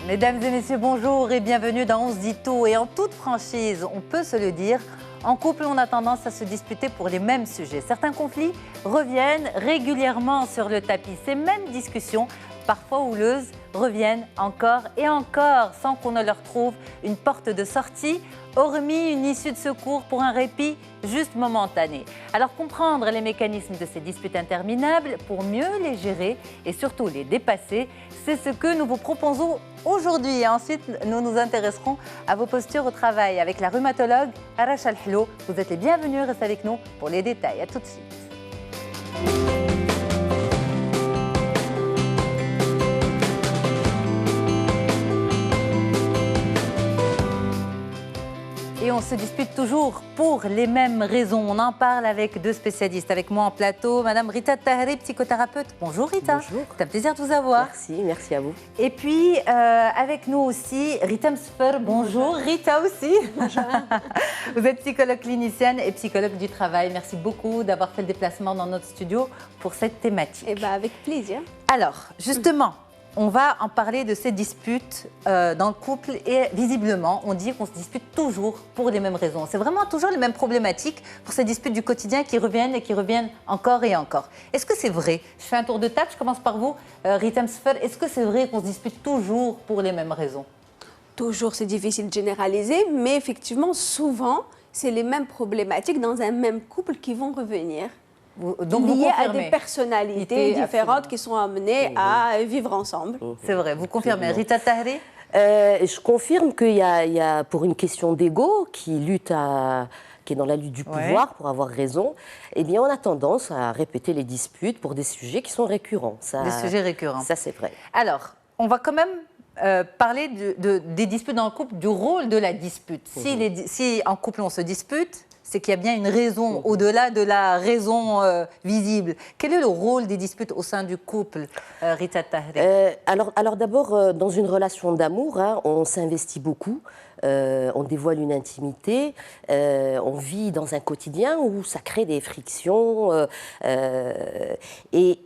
Mesdames et messieurs, bonjour et bienvenue dans On se dit tout. Et en toute franchise, on peut se le dire, en couple, on a tendance à se disputer pour les mêmes sujets. Certains conflits reviennent régulièrement sur le tapis. Ces mêmes discussions, parfois houleuses, reviennent encore et encore sans qu'on ne leur trouve une porte de sortie, hormis une issue de secours pour un répit juste momentané. Alors comprendre les mécanismes de ces disputes interminables pour mieux les gérer et surtout les dépasser, c'est ce que nous vous proposons aujourd'hui. Et ensuite, nous nous intéresserons à vos postures au travail avec la rhumatologue Arash Al-Hlo. Vous êtes les bienvenus, restez avec nous pour les détails. À tout de suite. Et on se dispute toujours pour les mêmes raisons. On en parle avec deux spécialistes. Avec moi en plateau, Madame Rita Taheri, psychothérapeute. Bonjour Rita. Bonjour. C'est un plaisir de vous avoir. Merci à vous. Et puis avec nous aussi, Rita Msfer. Bonjour. Rita aussi. Bonjour. Vous êtes psychologue clinicienne et psychologue du travail. Merci beaucoup d'avoir fait le déplacement dans notre studio pour cette thématique. Eh bien, avec plaisir. Alors, justement, on va en parler de ces disputes dans le couple et visiblement, on dit qu'on se dispute toujours pour les mêmes raisons. C'est vraiment toujours les mêmes problématiques pour ces disputes du quotidien qui reviennent et qui reviennent encore et encore. Est-ce que c'est vrai? Je fais un tour de table, je commence par vous, Rita Msfer. Est-ce que c'est vrai qu'on se dispute toujours pour les mêmes raisons? Toujours, c'est difficile de généraliser, mais effectivement, souvent, c'est les mêmes problématiques dans un même couple qui vont revenir. Donc liées à des personnalités différentes qui sont amenées à vivre ensemble. C'est vrai, vous confirmez. Rita Taheri? Je confirme qu'il y a, pour une question d'ego, qui est dans la lutte du pouvoir pour avoir raison, eh bien, on a tendance à répéter les disputes pour des sujets qui sont récurrents. Des sujets récurrents. Ça, c'est vrai. Alors, on va quand même parler des disputes dans le couple, du rôle de la dispute. Si en couple on se dispute, c'est qu'il y a bien une raison au-delà de la raison visible. Quel est le rôle des disputes au sein du couple, Rita Taheri? Alors d'abord, dans une relation d'amour, on s'investit beaucoup, on dévoile une intimité, on vit dans un quotidien où ça crée des frictions. Et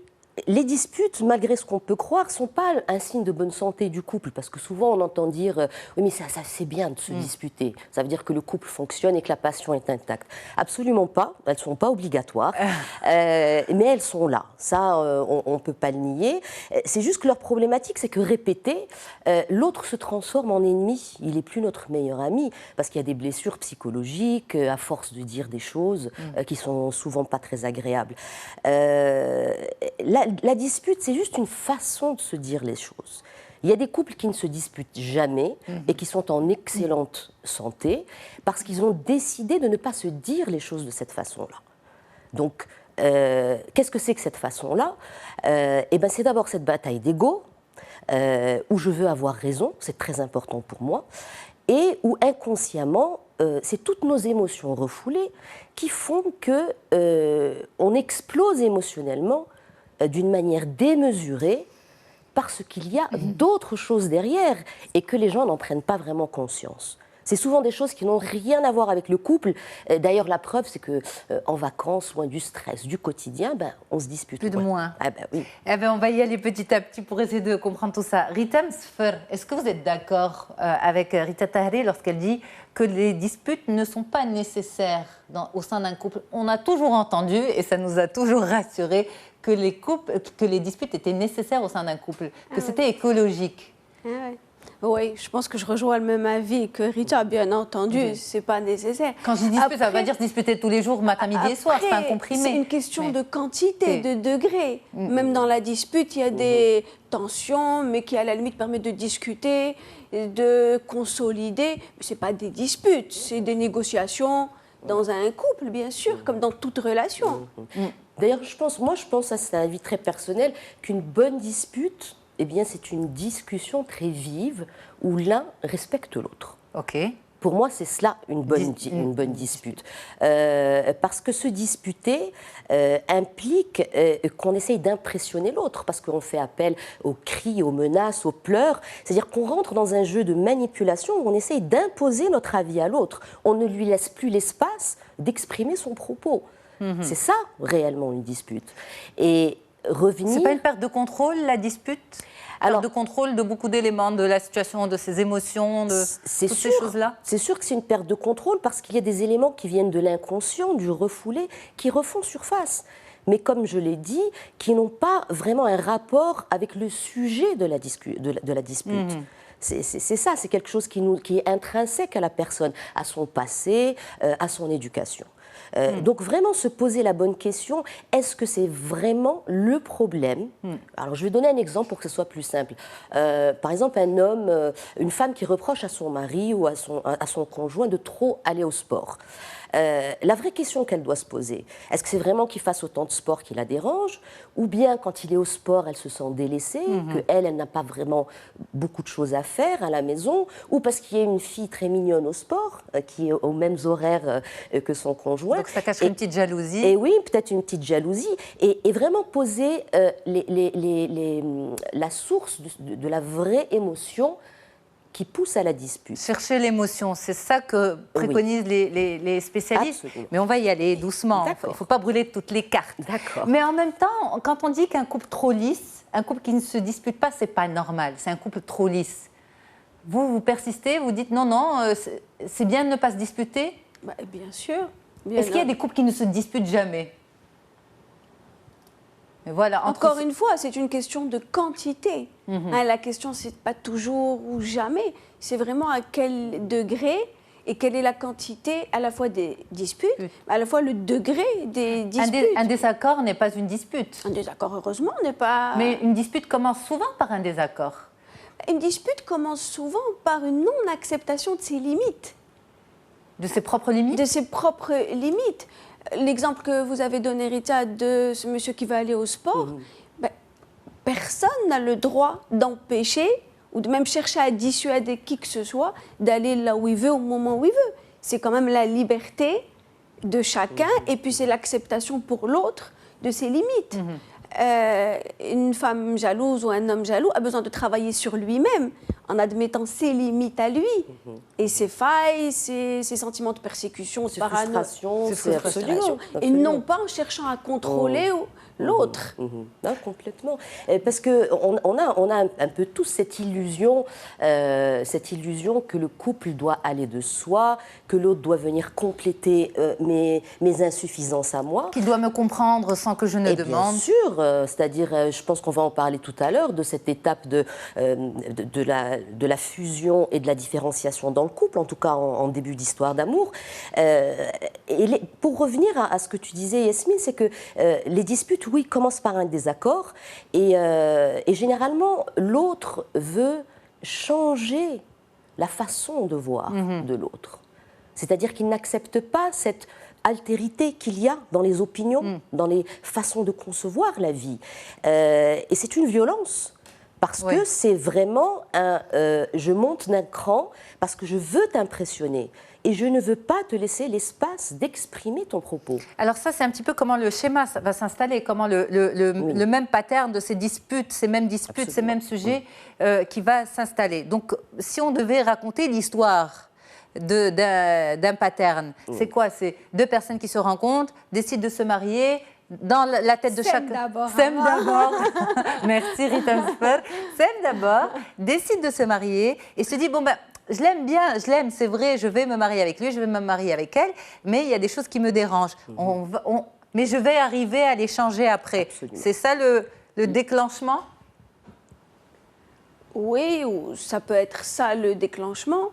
les disputes, malgré ce qu'on peut croire, ne sont pas un signe de bonne santé du couple. Parce que souvent, on entend dire « oui, mais ça c'est bien de se disputer. Ça veut dire que le couple fonctionne et que la passion est intacte. » Absolument pas. Elles ne sont pas obligatoires. Mais elles sont là. Ça, on ne peut pas le nier. C'est juste que leur problématique, c'est que répéter, l'autre se transforme en ennemi. Il n'est plus notre meilleur ami. Parce qu'il y a des blessures psychologiques à force de dire des choses qui sont souvent pas très agréables. La dispute, c'est juste une façon de se dire les choses. Il y a des couples qui ne se disputent jamais et qui sont en excellente santé parce qu'ils ont décidé de ne pas se dire les choses de cette façon-là. Donc, qu'est-ce que c'est que cette façon-là? Eh bien, c'est d'abord cette bataille d'ego où je veux avoir raison, c'est très important pour moi, et où inconsciemment, c'est toutes nos émotions refoulées qui font qu'on explose émotionnellement d'une manière démesurée parce qu'il y a d'autres choses derrière et que les gens n'en prennent pas vraiment conscience. C'est souvent des choses qui n'ont rien à voir avec le couple. D'ailleurs, la preuve, c'est qu'en vacances, loin du stress, du quotidien, on se dispute. Plus de moins. Ah oui. On va y aller petit à petit pour essayer de comprendre tout ça. Rita Msfer, est-ce que vous êtes d'accord avec Rita Taheri lorsqu'elle dit que les disputes ne sont pas nécessaires au sein d'un couple? On a toujours entendu, et ça nous a toujours rassurés, que les disputes étaient nécessaires au sein d'un couple, que c'était écologique. Oui, je pense que je rejoins le même avis que Rita, bien entendu, c'est pas nécessaire. Quand je dis dispute, ça ne veut pas dire se disputer tous les jours, matin, midi et soir, c'est pas un comprimé. C'est une question de quantité, de degré. Même dans la dispute, il y a des tensions, mais qui à la limite permettent de discuter, de consolider. Mais ce n'est pas des disputes, c'est des négociations dans un couple, bien sûr, comme dans toute relation. D'ailleurs, je pense, ça c'est un avis très personnel, qu'une bonne dispute, eh bien, c'est une discussion très vive où l'un respecte l'autre. Ok. Pour moi, c'est cela une bonne dispute. Parce que se disputer implique qu'on essaye d'impressionner l'autre, parce qu'on fait appel aux cris, aux menaces, aux pleurs. C'est-à-dire qu'on rentre dans un jeu de manipulation où on essaye d'imposer notre avis à l'autre. On ne lui laisse plus l'espace d'exprimer son propos. C'est ça, réellement, une dispute. Et revenir... C'est pas une perte de contrôle, la dispute? Alors, perte de contrôle de beaucoup d'éléments, de la situation, de ses émotions, de toutes ces choses-là? C'est sûr que c'est une perte de contrôle parce qu'il y a des éléments qui viennent de l'inconscient, du refoulé, qui refont surface. Mais comme je l'ai dit, qui n'ont pas vraiment un rapport avec le sujet de la dispute. C'est ça, c'est quelque chose qui est intrinsèque à la personne, à son passé, à son éducation. Donc vraiment se poser la bonne question, est-ce que c'est vraiment le problème? Alors je vais donner un exemple pour que ce soit plus simple. Par exemple, un homme, une femme qui reproche à son mari ou à son conjoint de trop aller au sport. La vraie question qu'elle doit se poser, est-ce que c'est vraiment qu'il fasse autant de sport qui la dérange, ou bien quand il est au sport, elle se sent délaissée, qu'elle n'a pas vraiment beaucoup de choses à faire à la maison, ou parce qu'il y a une fille très mignonne au sport, qui est aux mêmes horaires que son conjoint. Donc ça cache une petite jalousie. Et oui, peut-être une petite jalousie, et vraiment poser la source de la vraie émotion qui pousse à la dispute. Chercher l'émotion, c'est ça que préconisent les spécialistes. Absolument. Mais on va y aller doucement. Il ne faut pas brûler toutes les cartes. D'accord. Mais en même temps, quand on dit qu'un couple trop lisse, un couple qui ne se dispute pas, c'est pas normal. C'est un couple trop lisse. Vous persistez, vous dites non, c'est bien de ne pas se disputer? Bien sûr. Est-ce qu'il y a des couples qui ne se disputent jamais? Mais voilà, Encore une fois, c'est une question de quantité. La question, c'est pas toujours ou jamais. C'est vraiment à quel degré et quelle est la quantité à la fois des disputes, à la fois le degré des disputes. Un désaccord n'est pas une dispute. Un désaccord, heureusement, n'est pas... Mais une dispute commence souvent par un désaccord. Une dispute commence souvent par une non-acceptation de ses limites. De ses propres limites? De ses propres limites. L'exemple que vous avez donné, Rita, de ce monsieur qui va aller au sport, personne n'a le droit d'empêcher ou de même chercher à dissuader qui que ce soit d'aller là où il veut, au moment où il veut. C'est quand même la liberté de chacun et puis c'est l'acceptation pour l'autre de ses limites. Une femme jalouse ou un homme jaloux a besoin de travailler sur lui-même en admettant ses limites à lui et ses failles, ses sentiments de persécution, de frustration, et non pas en cherchant à contrôler l'autre. Non, complètement. Parce qu'on a un peu tous cette illusion que le couple doit aller de soi, que l'autre doit venir compléter mes insuffisances à moi. Qu'il doit me comprendre sans que je ne demande. Bien sûr, c'est-à-dire, je pense qu'on va en parler tout à l'heure, de cette étape de la fusion et de la différenciation dans le couple, en tout cas en début d'histoire d'amour. Pour revenir à ce que tu disais, Yasmine, c'est que les disputes, oui, commencent par un désaccord et généralement, l'autre veut changer la façon de voir de l'autre. C'est-à-dire qu'il n'accepte pas cette altérité qu'il y a dans les opinions, dans les façons de concevoir la vie. Et c'est une violence. Parce que c'est vraiment je monte d'un cran parce que je veux t'impressionner et je ne veux pas te laisser l'espace d'exprimer ton propos. Alors ça, c'est un petit peu comment le schéma va s'installer, comment le même pattern de ces disputes, ces mêmes disputes, Absolument. Ces mêmes sujets qui va s'installer. Donc, si on devait raconter l'histoire d'un pattern, c'est quoi? C'est deux personnes qui se rencontrent, décident de se marier. Dans la tête de chacun. S'aime d'abord. Merci Rita Sper. S'aime d'abord, décide de se marier et se dit bon ben je l'aime bien, je l'aime, c'est vrai, je vais me marier avec lui, je vais me marier avec elle, mais il y a des choses qui me dérangent. Mais je vais arriver à les changer après. Absolument. C'est ça le déclenchement? Oui, ou ça peut être ça le déclenchement.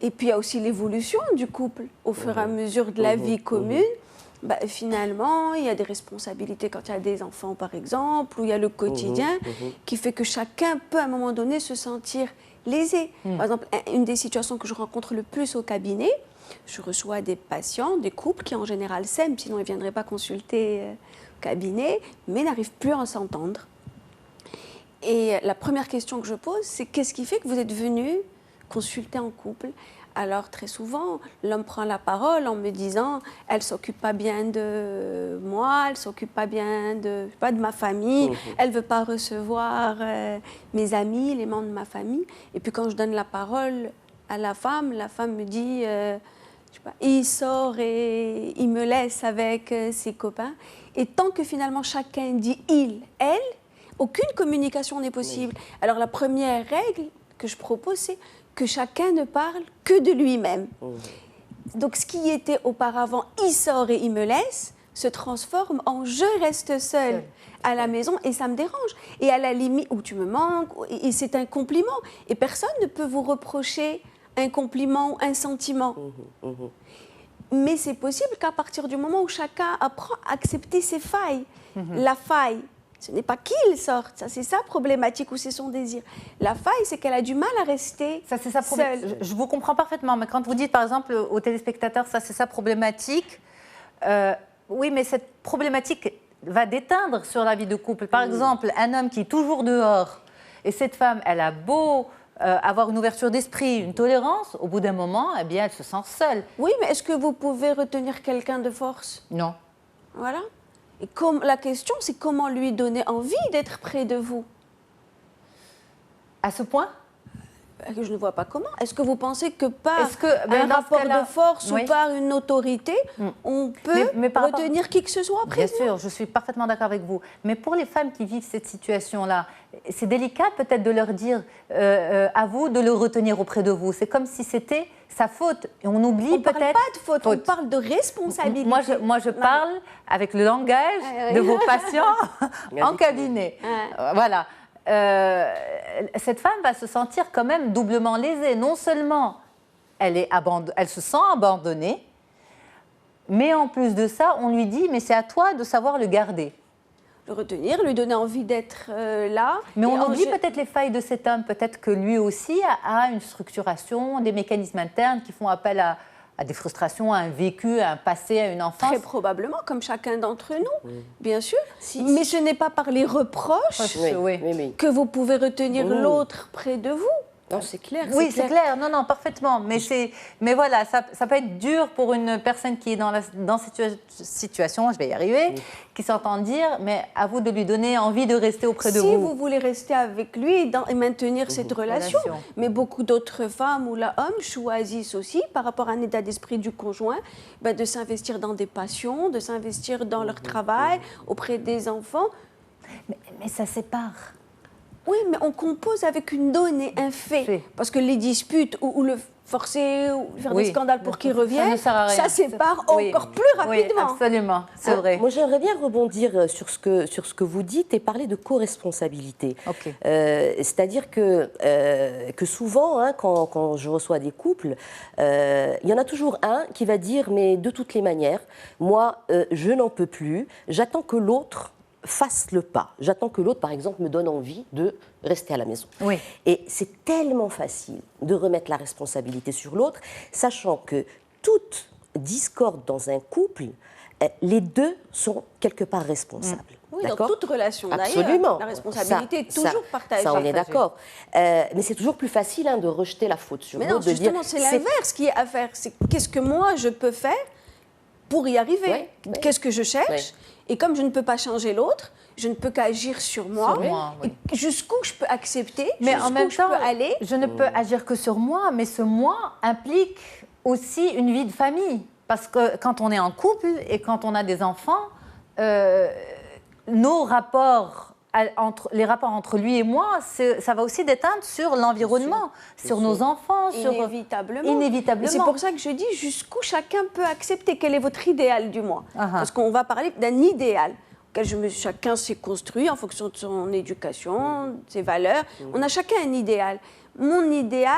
Et puis il y a aussi l'évolution du couple au fur et à mesure de la vie commune. Finalement, il y a des responsabilités quand il y a des enfants, par exemple, ou il y a le quotidien qui fait que chacun peut, à un moment donné, se sentir lésé. Par exemple, une des situations que je rencontre le plus au cabinet, je reçois des patients, des couples qui, en général, s'aiment, sinon ils ne viendraient pas consulter au cabinet, mais n'arrivent plus à s'entendre. Et la première question que je pose, c'est qu'est-ce qui fait que vous êtes venu consulter en couple ? Alors, très souvent, l'homme prend la parole en me disant « elle ne s'occupe pas bien de moi, elle ne s'occupe pas bien de ma famille, elle ne veut pas recevoir mes amis, les membres de ma famille. » Et puis, quand je donne la parole à la femme me dit « il sort et il me laisse avec ses copains. » Et tant que finalement chacun dit il, elle, aucune communication n'est possible. Alors la première règle que je propose, c'est que chacun ne parle que de lui-même. Donc ce qui était auparavant il sort et il me laisse se transforme en je reste seule à la maison et ça me dérange. Et à la limite, où tu me manques, et c'est un compliment. Et personne ne peut vous reprocher un compliment ou un sentiment. Mais c'est possible qu'à partir du moment où chacun apprend à accepter ses failles, la faille, ce n'est pas qu'il sorte, ça c'est sa problématique ou c'est son désir. La faille, c'est qu'elle a du mal à rester Ça, c'est sa seule. Je vous comprends parfaitement, mais quand vous dites par exemple aux téléspectateurs, ça c'est sa problématique, oui, mais cette problématique va déteindre sur la vie de couple. Par exemple, un homme qui est toujours dehors et cette femme, elle a beau avoir une ouverture d'esprit, une tolérance, au bout d'un moment, eh bien, elle se sent seule. Oui, mais est-ce que vous pouvez retenir quelqu'un de force? Non. Voilà. Et la question, c'est comment lui donner envie d'être près de vous? À ce point? Je ne vois pas comment. Est-ce que vous pensez que par ben, un dans ce rapport cas-là, de force oui. ou par une autorité, on peut Mais par rapport- retenir qui que ce soit près Bien de vous? sûr, je suis parfaitement d'accord avec vous. Mais pour les femmes qui vivent cette situation-là, c'est délicat peut-être de leur dire à vous de le retenir auprès de vous. C'est comme si c'était sa faute. Et on oublie On ne parle peut-être... pas de faute, on parle de responsabilité. Moi, je parle avec le langage de vos patients en cabinet. Voilà. Cette femme va se sentir quand même doublement lésée. Non seulement elle se sent abandonnée, mais en plus de ça, on lui dit « mais c'est à toi de savoir le garder ». Le retenir, lui donner envie d'être là. Mais on Et oublie peut-être les failles de cet homme. Peut-être que lui aussi a une structuration, des mécanismes internes qui font appel à des frustrations, à un vécu, à un passé, à une enfance. Très probablement, comme chacun d'entre nous, bien sûr. Mais ce n'est pas par les reproches que vous pouvez retenir l'autre près de vous. Non, c'est clair. Oui, c'est clair. Non, parfaitement. Mais voilà, ça peut être dur pour une personne qui est dans cette situation, je vais y arriver, qui s'entend dire, mais à vous de lui donner envie de rester auprès de vous. Si vous voulez rester avec lui et maintenir cette relation. Mais beaucoup d'autres femmes ou hommes choisissent aussi, par rapport à un état d'esprit du conjoint, de s'investir dans des passions, de s'investir dans leur travail, auprès des enfants. Mais ça sépare. Oui, mais on compose avec une donnée, un fait. Parce que les disputes ou le forcer ou faire des scandales pour qu'ils reviennent, ça sépare encore plus rapidement. Oui, absolument, c'est vrai. Moi, j'aimerais bien rebondir sur ce que vous dites et parler de co-responsabilité. C'est-à-dire que souvent, quand je reçois des couples, il y en a toujours un qui va dire « mais de toutes les manières, moi, je n'en peux plus, j'attends que l'autre fasse le pas. J'attends que l'autre, par exemple, me donne envie de rester à la maison. » Et c'est tellement facile de remettre la responsabilité sur l'autre, sachant que toute discorde dans un couple, les deux sont quelque part responsables. Oui, dans toute relation d'ailleurs. Absolument. La responsabilité est toujours partagée. Ça, on est d'accord. Mais c'est toujours plus facile de rejeter la faute sur l'autre. Mais non, justement, c'est l'inverse qui est à faire. C'est qu'est-ce que moi je peux faire pour y arriver? Qu'est-ce que je cherche? Et comme je ne peux pas changer l'autre, je ne peux qu'agir sur moi. Et jusqu'où je peux accepter, mais en même temps, aller. Je ne peux agir que sur moi, mais ce moi implique aussi une vie de famille. Parce que quand on est en couple et quand on a des enfants, nos rapports, les rapports entre lui et moi, ça va aussi déteindre sur l'environnement, sur nos enfants. Inévitablement. Inévitablement. Et c'est pour ça que je dis jusqu'où chacun peut accepter. Quel est votre idéal du moi? Parce qu'on va parler d'un idéal auquel chacun s'est construit en fonction de son éducation, de ses valeurs. On a chacun un idéal. Mon idéal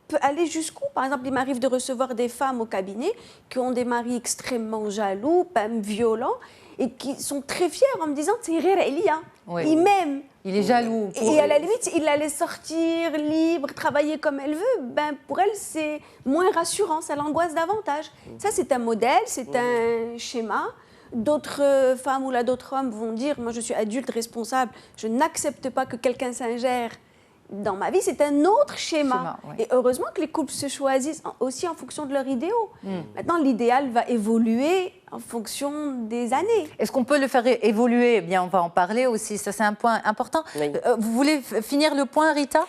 peut aller jusqu'où? Par exemple, il m'arrive de recevoir des femmes au cabinet qui ont des maris extrêmement jaloux, même violents, et qui sont très fiers en me disant « c'est rire Elia, il m'aime ». Il est jaloux. Et à la limite, il la laisse sortir libre, travailler comme elle veut. Pour elle, c'est moins rassurant, ça l'angoisse davantage. Ça, c'est un modèle, c'est un schéma. D'autres femmes ou d'autres hommes vont dire « moi, je suis adulte, responsable, je n'accepte pas que quelqu'un s'ingère dans ma vie ». C'est un autre schéma. Et heureusement que les couples se choisissent aussi en fonction de leurs idéaux. Maintenant, l'idéal va évoluer en fonction des années. Est-ce qu'on peut le faire évoluer? Eh bien, on va en parler aussi. Ça, c'est un point important. Oui. Vous voulez finir le point, Rita?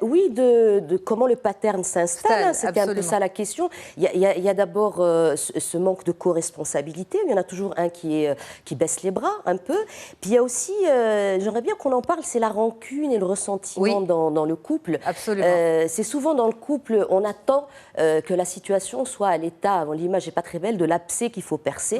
Oui, de comment le pattern s'installe. Hein, c'était un peu ça la question. Il y a d'abord ce manque de co-responsabilité. Il y en a toujours un qui baisse les bras un peu. Puis il y a aussi, j'aimerais bien qu'on en parle, c'est la rancune et le ressentiment dans le couple. Absolument. C'est souvent dans le couple, on attend que la situation soit à l'état, l'image n'est pas très belle, de l'abcès qu'il faut percer.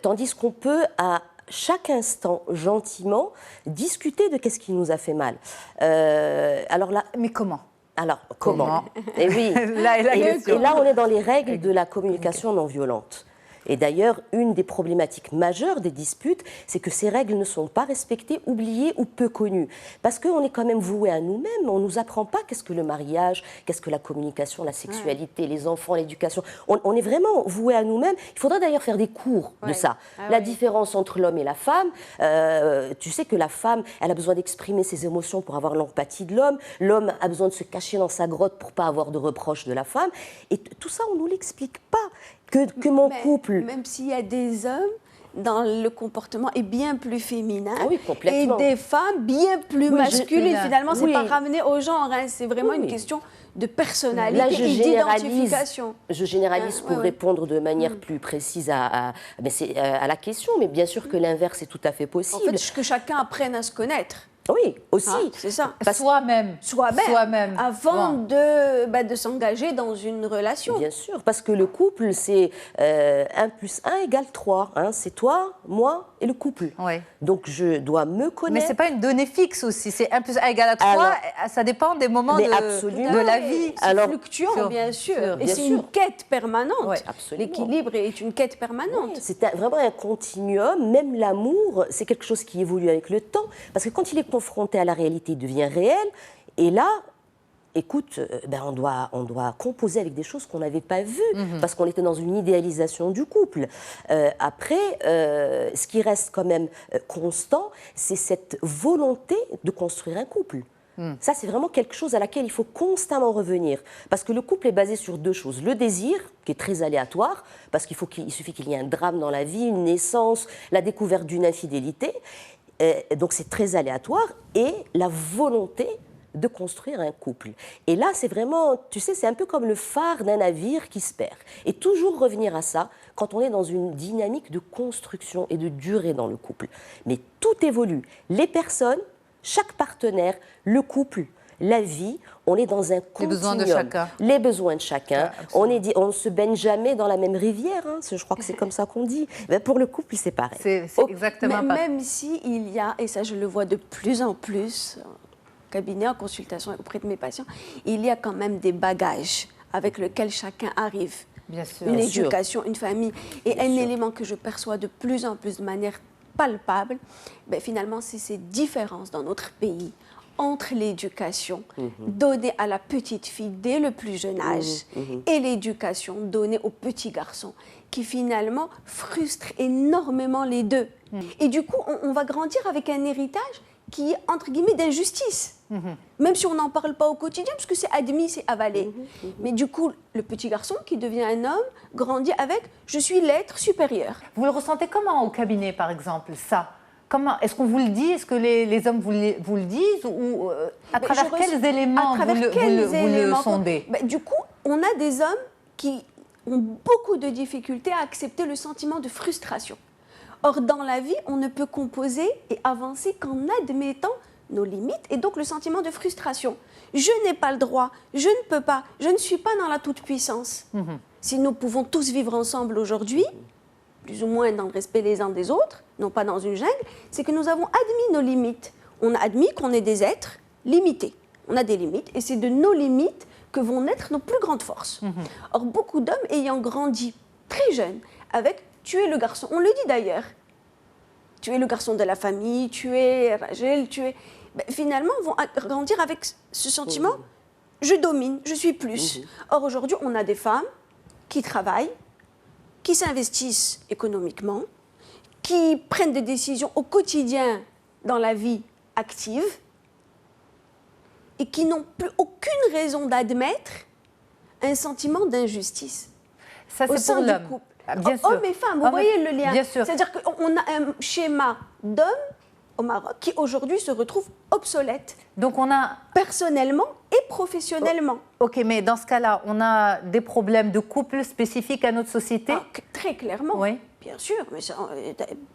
Tandis qu'on peut, à chaque instant, gentiment, discuter de qu'est-ce qui nous a fait mal. Alors là, mais comment? Alors, comment? Et oui. Et là, on est dans les règles de la communication non violente. Et d'ailleurs, une des problématiques majeures des disputes, c'est que ces règles ne sont pas respectées, oubliées ou peu connues. Parce qu'on est quand même voué à nous-mêmes, on ne nous apprend pas qu'est-ce que le mariage, qu'est-ce que la communication, la sexualité, les enfants, l'éducation. On est vraiment voué à nous-mêmes. Il faudra d'ailleurs faire des cours de ça. La différence entre l'homme et la femme, tu sais que la femme, elle a besoin d'exprimer ses émotions pour avoir l'empathie de l'homme. L'homme a besoin de se cacher dans sa grotte pour ne pas avoir de reproches de la femme. Et tout ça, on ne nous l'explique pas. Que mon couple... Même s'il y a des hommes dans le comportement est bien plus féminin et des femmes bien plus masculines. Finalement, c'est pas ramené au genre, hein, c'est vraiment une question de personnalité et d'identification. Je généralise pour répondre de manière plus précise à la question, mais bien sûr que l'inverse est tout à fait possible. En fait, que chacun apprenne à se connaître. Oui, aussi. C'est ça. Soi-même. Avant de s'engager dans une relation. Bien sûr, parce que le couple, c'est 1 plus 1 égale 3. Hein. C'est toi, moi et le couple. Oui. Donc, je dois me connaître. Mais ce n'est pas une donnée fixe aussi. C'est 1 plus 1 égale à 3. Alors, ça dépend des moments de la vie. C'est fluctuant, bien sûr. Et c'est une quête permanente. Oui, l'équilibre est une quête permanente. Oui, c'est vraiment un continuum. Même l'amour, c'est quelque chose qui évolue avec le temps. Parce que quand il est confronté à la réalité, il devient réel. Et là, écoute, on doit composer avec des choses qu'on n'avait pas vues, parce qu'on était dans une idéalisation du couple. Après, ce qui reste quand même constant, c'est cette volonté de construire un couple. Ça, c'est vraiment quelque chose à laquelle il faut constamment revenir. Parce que le couple est basé sur 2 choses. Le désir, qui est très aléatoire, parce qu'il suffit qu'il y ait un drame dans la vie, une naissance, la découverte d'une infidélité. Donc c'est très aléatoire, et la volonté de construire un couple. Et là, c'est vraiment, tu sais, c'est un peu comme le phare d'un navire qui se perd. Et toujours revenir à ça quand on est dans une dynamique de construction et de durée dans le couple. Mais tout évolue. Les personnes, chaque partenaire, le couple, la vie, on est dans un continuum. Les besoins de chacun. Les besoins de chacun. On ne se baigne jamais dans la même rivière. Hein. Je crois que c'est comme ça qu'on dit. Mais pour le couple, c'est pareil. C'est exactement pareil. Même s'il y a, et ça je le vois de plus en plus, en cabinet, en consultation auprès de mes patients, il y a quand même des bagages avec lesquels chacun arrive. Bien sûr. Une éducation, une famille. Et un élément que je perçois de plus en plus de manière palpable, finalement, c'est ces différences dans notre pays entre l'éducation donnée à la petite fille dès le plus jeune âge et l'éducation donnée aux petits garçons, qui finalement frustrent énormément les deux. Et du coup, on va grandir avec un héritage qui est, entre guillemets, d'injustice. Même si on n'en parle pas au quotidien, parce que c'est admis, c'est avalé. Mais du coup, le petit garçon qui devient un homme grandit avec « je suis l'être supérieur ». Vous le ressentez comment au cabinet, par exemple, ça ? Est-ce qu'on vous le dit? Est-ce que les hommes vous le disent? Ou à travers quels éléments vous le sondez? Du coup, on a des hommes qui ont beaucoup de difficultés à accepter le sentiment de frustration. Or, dans la vie, on ne peut composer et avancer qu'en admettant nos limites et donc le sentiment de frustration. Je n'ai pas le droit, je ne peux pas, je ne suis pas dans la toute-puissance. Si nous pouvons tous vivre ensemble aujourd'hui, plus ou moins dans le respect les uns des autres, non pas dans une jungle, c'est que nous avons admis nos limites. On a admis qu'on est des êtres limités. On a des limites et c'est de nos limites que vont naître nos plus grandes forces. Or, beaucoup d'hommes ayant grandi très jeunes avec « tu es le garçon », on le dit d'ailleurs, tu es le garçon de la famille, tu es Rachel, tu es... finalement, vont grandir avec ce sentiment « je domine, je suis plus ». Or, aujourd'hui, on a des femmes qui travaillent, qui s'investissent économiquement, qui prennent des décisions au quotidien dans la vie active et qui n'ont plus aucune raison d'admettre un sentiment d'injustice. Ça, c'est pour l'homme. Bien sûr. Hommes et femmes, vous voyez le lien. Bien sûr. C'est-à-dire qu'on a un schéma d'hommes au Maroc qui aujourd'hui se retrouve obsolète. Donc on a... Personnellement et professionnellement. Ok, mais dans ce cas-là, on a des problèmes de couple spécifiques à notre société. Très clairement. Oui. Bien sûr, mais ça,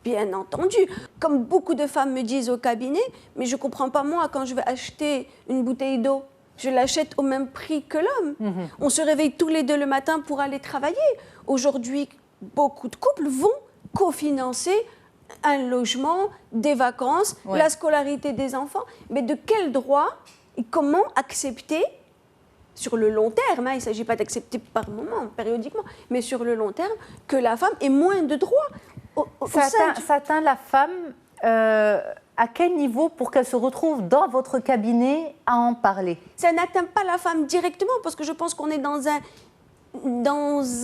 bien entendu. Comme beaucoup de femmes me disent au cabinet, mais je ne comprends pas moi, quand je vais acheter une bouteille d'eau, je l'achète au même prix que l'homme. On se réveille tous les deux le matin pour aller travailler. Aujourd'hui, beaucoup de couples vont cofinancer un logement, des vacances, la scolarité des enfants. Mais de quel droit et comment accepter, sur le long terme, il ne s'agit pas d'accepter par moment, périodiquement, mais sur le long terme, que la femme ait moins de droits ça atteint la femme à quel niveau pour qu'elle se retrouve dans votre cabinet à en parler? Ça n'atteint pas la femme directement, parce que je pense qu'on est dans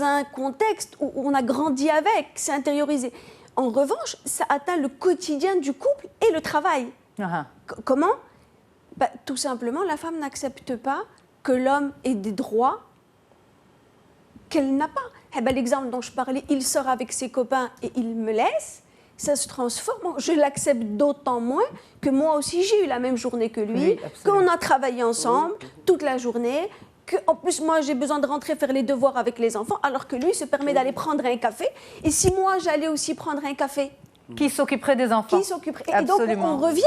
un contexte où on a grandi avec, c'est intériorisé. En revanche, ça atteint le quotidien du couple et le travail. Comment? Tout simplement, la femme n'accepte pas que l'homme ait des droits qu'elle n'a pas. L'exemple dont je parlais, il sort avec ses copains et il me laisse, ça se transforme. Je l'accepte d'autant moins que moi aussi j'ai eu la même journée que lui, qu'on a travaillé ensemble toute la journée, qu'en plus moi j'ai besoin de rentrer faire les devoirs avec les enfants, alors que lui se permet d'aller prendre un café. Et si moi j'allais aussi prendre un café, qui s'occuperait des enfants? Qui s'occuperait? Et donc on revient.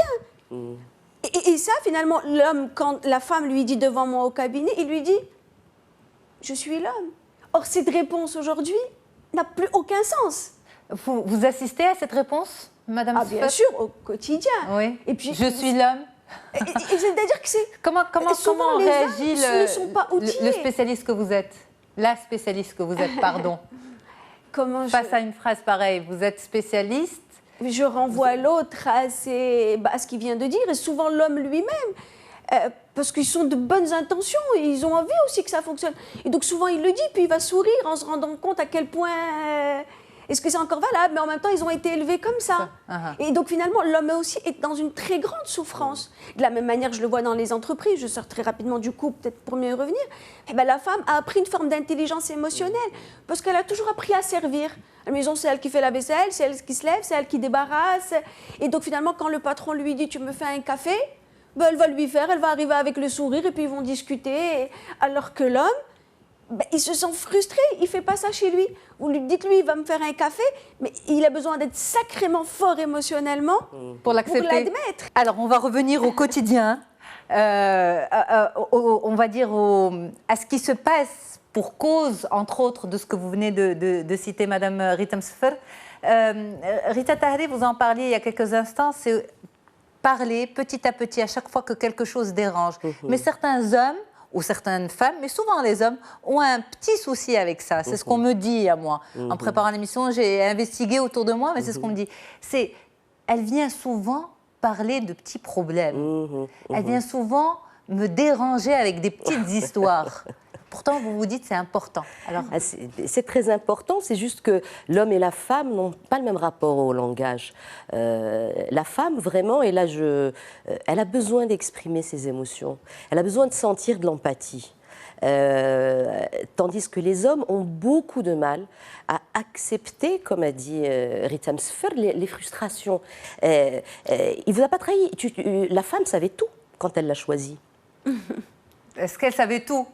Et ça, finalement, l'homme, quand la femme lui dit devant moi au cabinet, il lui dit « Je suis l'homme ». Or, cette réponse aujourd'hui n'a plus aucun sens. Vous assistez à cette réponse, Madame Sfer? Bien sûr, au quotidien. Oui. Et puis, je suis l'homme. C'est-à-dire que c'est... Comment réagit ne sont pas le spécialiste que vous êtes? La spécialiste que vous êtes, pardon. Face à une phrase pareille, vous êtes spécialiste. Je renvoie l'autre à ce qu'il vient de dire, et souvent l'homme lui-même, parce qu'ils sont de bonnes intentions, et ils ont envie aussi que ça fonctionne. Et donc souvent il le dit, puis il va sourire en se rendant compte à quel point est-ce que c'est encore valable, mais en même temps ils ont été élevés comme ça. Et donc finalement l'homme aussi est dans une très grande souffrance. De la même manière, je le vois dans les entreprises, je sors très rapidement du coup, peut-être pour mieux y revenir, la femme a appris une forme d'intelligence émotionnelle, parce qu'elle a toujours appris à servir. À la maison, c'est elle qui fait la vaisselle, c'est elle qui se lève, c'est elle qui débarrasse. Et donc finalement, quand le patron lui dit « tu me fais un café », elle va lui faire, elle va arriver avec le sourire et puis ils vont discuter. Alors que l'homme, il se sent frustré, il ne fait pas ça chez lui. Vous lui dites, lui, il va me faire un café, mais il a besoin d'être sacrément fort émotionnellement pour l'admettre. Alors, on va revenir au quotidien, on va dire à ce qui se passe pour cause, entre autres, de ce que vous venez de citer, Madame Ritam Sfer. Rita Tahri, vous en parliez il y a quelques instants, c'est parler petit à petit à chaque fois que quelque chose dérange. Mais certains hommes, ou certaines femmes, mais souvent les hommes, ont un petit souci avec ça. C'est ce qu'on me dit à moi. En préparant l'émission, j'ai investigué autour de moi, mais c'est ce qu'on me dit. Elle vient souvent parler de petits problèmes. Elle vient souvent me déranger avec des petites histoires. Pourtant, vous vous dites c'est important. Alors... C'est très important, c'est juste que l'homme et la femme n'ont pas le même rapport au langage. La femme, vraiment, et là, elle a besoin d'exprimer ses émotions. Elle a besoin de sentir de l'empathie. Tandis que les hommes ont beaucoup de mal à accepter, comme a dit Ritam Sfer, les frustrations. Il ne vous a pas trahi. La femme savait tout quand elle l'a choisi. Est-ce qu'elle savait tout ?